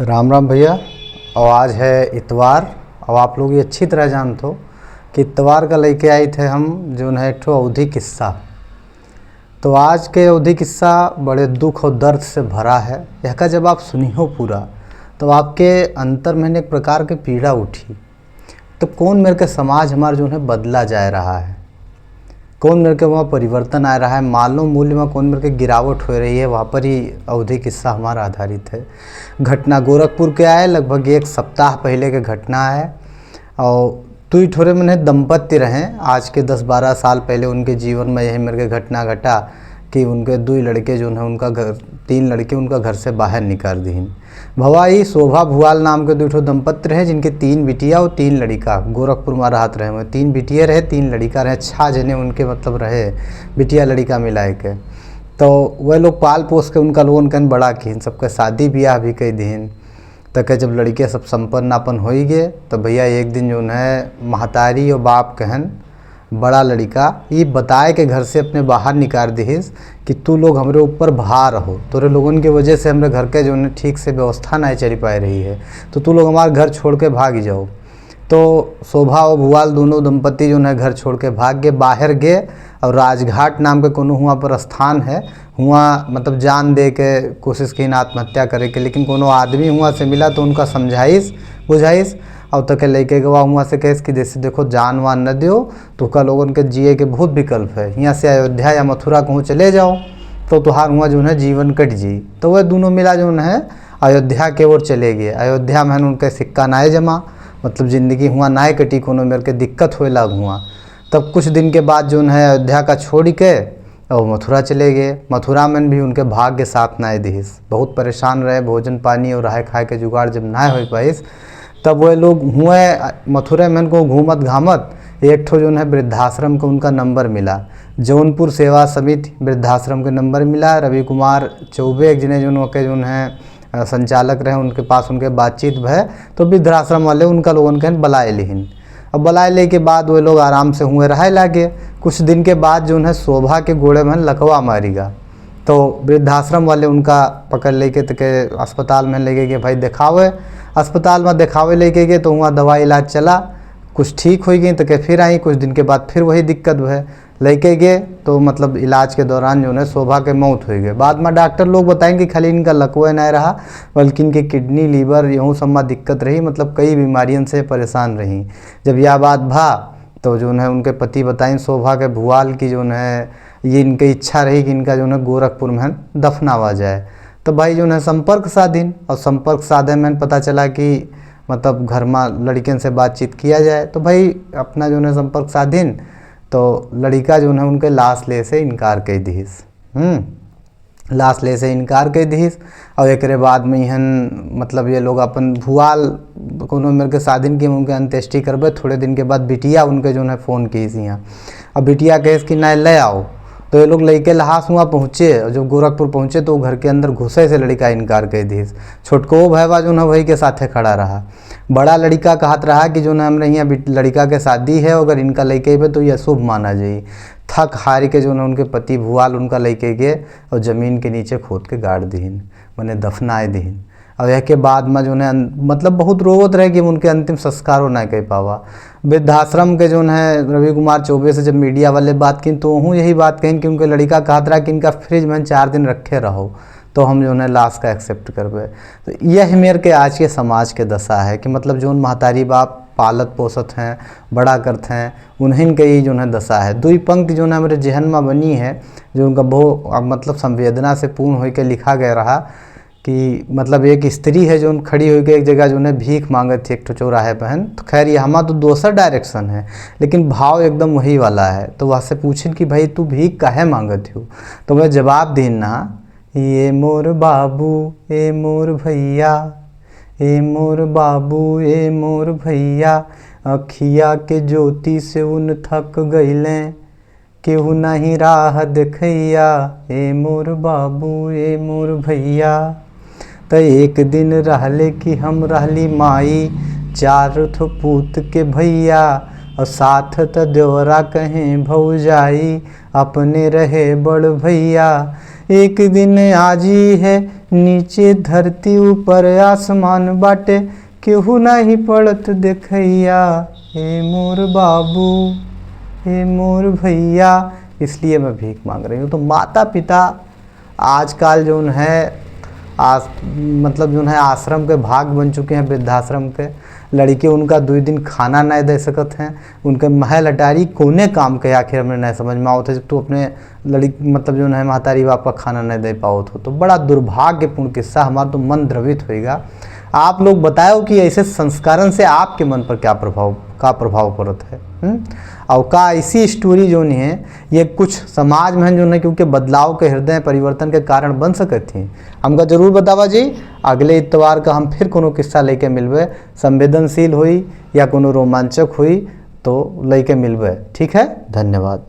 राम राम भैया। और आज है इतवार। और आप लोग ये अच्छी तरह जानते हो कि इतवार का लेके आए थे हम जो है एक ठो अवधी किस्सा। तो आज के अवधी किस्सा बड़े दुख और दर्द से भरा है। यह का जब आप सुनी हो पूरा तो आपके अंतर में एक प्रकार की पीड़ा उठी। तो कौन मेरे के समाज हमारा जो है बदला जा रहा है, कौन मेरे के वहाँ परिवर्तन आ रहा है, मानव मूल्य में कौन मेरे के गिरावट हो रही है, वहाँ पर ही अवधी किस्सा हमारा आधारित है। घटना गोरखपुर के आए, लगभग एक सप्ताह पहले के घटना है। और तुई ठोरे में दंपत्ति रहें, आज के 10-12 साल पहले उनके जीवन में यही मेरे के घटना घटा कि उनके 2 लड़के जो है उनका घर 3 लड़के उनका घर से बाहर निकाल दीन। भवाई शोभा भुआल नाम के 2 दंपत्ति रहे जिनके 3 बिटिया और 3 लड़का गोरखपुर में रहत रहे। में 3 बिटिया रहे 3 लड़का रहे, 6 जने उनके मतलब रहे बिटिया लड़का मिलाए के। तो वह लोग पाल पोस के उनका लोगन कन बड़ा किन, सबके शादी ब्याह भी कई दीन। तक जब लड़के सब संपन्न अपन हो ही गए तो भैया एक दिन जो है महतारी और बाप कहन बड़ा लड़का ये बताए के घर से अपने बाहर निकाल दीस कि तू लोग हमारे ऊपर भार हो, तोरे लोगन की वजह से हमारे घर के जो है ठीक से व्यवस्था नहीं चल पा रही है, तो तू लोग हमारे घर छोड़ के भाग जाओ। तो शोभा और भुआल दोनों दंपत्ति जो है घर छोड़ के भाग गए, बाहर गए। और राजघाट नाम के कोनो हुआ पर स्थान है, हुआ मतलब जान दे के कोशिश की आत्महत्या करे के, लेकिन कोनो आदमी हुआ से मिला तो उनका समझाइस बुझाइस और तक लेके गवा हुआ से कहेस कि जैसे देखो जान वान न दो तो का लोगन के जिए के बहुत विकल्प है, यहाँ से अयोध्या या मथुरा कहूँ चले जाओ तो तुहार हुआ जो है जीवन कट जी। तो वह दोनों मिला जो है अयोध्या के ओर चले गए। अयोध्या में उनके सिक्का नाए जमा, मतलब ज़िंदगी हुआ नाए कटी, कोनो मेरे के दिक्कत होए लाग हुआ। तब कुछ दिन के बाद जो है अयोध्या का छोड़ के और मथुरा चले गए। मथुरा में भी उनके भाग्य साथ नाए दिस, बहुत परेशान रहे, भोजन पानी और रहे खाए के जुगाड़ जब ना हो पाइस तब वह लोग हुए मथुरा में को घूमत घामत एक ठो जो है वृद्धाश्रम का उनका नंबर मिला, जौनपुर सेवा समिति वृद्धाश्रम के नंबर मिला। रवि कुमार चौबे एक जने जो है संचालक रहे, उनके पास उनके बातचीत भय तो वृद्धाश्रम वाले उनका लोगन के बुलाए लिहिन। अब बुलाए ले के बाद वे लोग आराम से हुए रहे लागे। कुछ दिन के बाद जो है शोभा के गोड़े में लकवा मारीगा, तो वृद्धाश्रम वाले उनका पकड़ लेके तो के अस्पताल में लेके गए, भाई दिखावे। अस्पताल में दिखावे लेके गए तो वहाँ दवाई इलाज चला, कुछ ठीक हो गई तो के फिर आई। कुछ दिन के बाद फिर वही दिक्कत है, लेके गए तो मतलब इलाज के दौरान जो है शोभा के मौत हो गई। बाद में डॉक्टर लोग बताएंगे खाली इनका लकवा नहीं रहा बल्कि इनके किडनी लीवर यूँ सब में दिक्कत रही, मतलब कई बीमारियों से परेशान रही। जब यह बात भा तो जो है उनके पति बताएं शोभा के भुआल की जो है ये इनकी इच्छा रही कि इनका जो है गोरखपुर में दफनावा जाए। तो भाई जो है संपर्क साधिन, और संपर्क साधे में पता चला कि मतलब घर में लड़कियों से बातचीत किया जाए। तो भाई अपना जो है संपर्क साधिन तो लड़का जो है उनके लाश ले से इनकार कर दीस, लाश ले से इनकार कर दीस। और एक बाद में यहन मतलब ये लोग अपन भुआल कोनो मेरे के साधिन की उनके अंत्येष्टि करबे। थोड़े दिन के बाद बिटिया उनके जो है फ़ोन की यहाँ, अब बिटिया कहेस कि नहीं ले आओ। तो ये लोग लेके लहास हुआ पहुँचे, और जब गोरखपुर पहुँचे तो घर के अंदर घुसे से लड़का इनकार कर दीस। छोटको भैया जो है वही के साथे खड़ा रहा। बड़ा लड़का कहत रहा कि जो है हमने यहाँ लड़का के शादी है, अगर इनका लेके अबे तो यह शुभ माना जाए। थक हार के जो है उनके पति भुआल उनका लेके गए और ज़मीन के नीचे खोद के गाड़ दीन, मैंने दफनाए दीन। और यह के बाद में जो है मतलब बहुत रोवत रहे कि उनके अंतिम संस्कारों नहीं कर पावा। वृद्धाश्रम के जो है रवि कुमार चौबे से जब मीडिया वाले बात की तो वह यही बात कहें कि उनके लड़का कहत रहा कि इनका फ्रिज में 4 दिन रखे रहो तो हम जो है लाश का एक्सेप्ट करबे। तो यह मेरे के आज के समाज के दशा है कि मतलब जो महतारी बाप पालत पोसत हैं बड़ा करते हैं उन्हीं के ही जो है दशा है। 2 पंक्ति जो है मेरे जहन में बनी है जो उनका बहुत मतलब संवेदना से पूर्ण होकर लिखा गया रहा कि मतलब एक स्त्री है जो खड़ी होकर एक जगह जो है भीख मांगत थी एक ठो चौराहे पहन। तो खैर ये हमारा तो दूसरा डायरेक्शन है लेकिन भाव एकदम वही वाला है। तो वहाँ से पूछन कि भाई तू भीख काहे मांगत हो, तो मैं जवाब दीन ना, ये मोर बाबू ए मोर भैया, ए मोर बाबू ए मोर भैया, अखिया के ज्योति से उन थक गईले केहू नहीं राह देखैया, ए मोर बाबू ए मोर भैया। तो एक दिन रहले कि हम रहली माई 4 ठो पूत के भैया, और साथ त देवरा कहें भौजाई अपने रहे बड़ भैया। एक दिन आजी है नीचे धरती ऊपर आसमान बाटे, केहू नहीं पड़त देखैया, हे मोर बाबू हे मोर भैया, इसलिए मैं भीख मांग रही हूँ। तो माता पिता आजकल जो है मतलब जो है आश्रम के भाग बन चुके हैं, वृद्धाश्रम के। लड़के उनका 2 दिन खाना नहीं दे सकते हैं, उनके महल अटारी कोने काम के आखिर हमें नहीं समझ में आओ थे, तो अपने लड़की मतलब जो है महतारी बाप का खाना नहीं दे पाओ तो बड़ा दुर्भाग्यपूर्ण किस्सा, हमारा तो मन द्रवित होएगा। आप लोग बताओ कि ऐसे संस्करण से आपके मन पर क्या प्रभाव पड़ता है। और का ऐसी स्टोरी जो नहीं है ये कुछ समाज में जो है क्योंकि बदलाव के हृदय परिवर्तन के कारण बन सकती थी। हमका जरूर बतावा जी, अगले इतवार का हम फिर कोनो किस्सा लेके मिलबे, संवेदनशील हुई या कोनो रोमांचक हुई तो लेके मिलबे। ठीक है, धन्यवाद।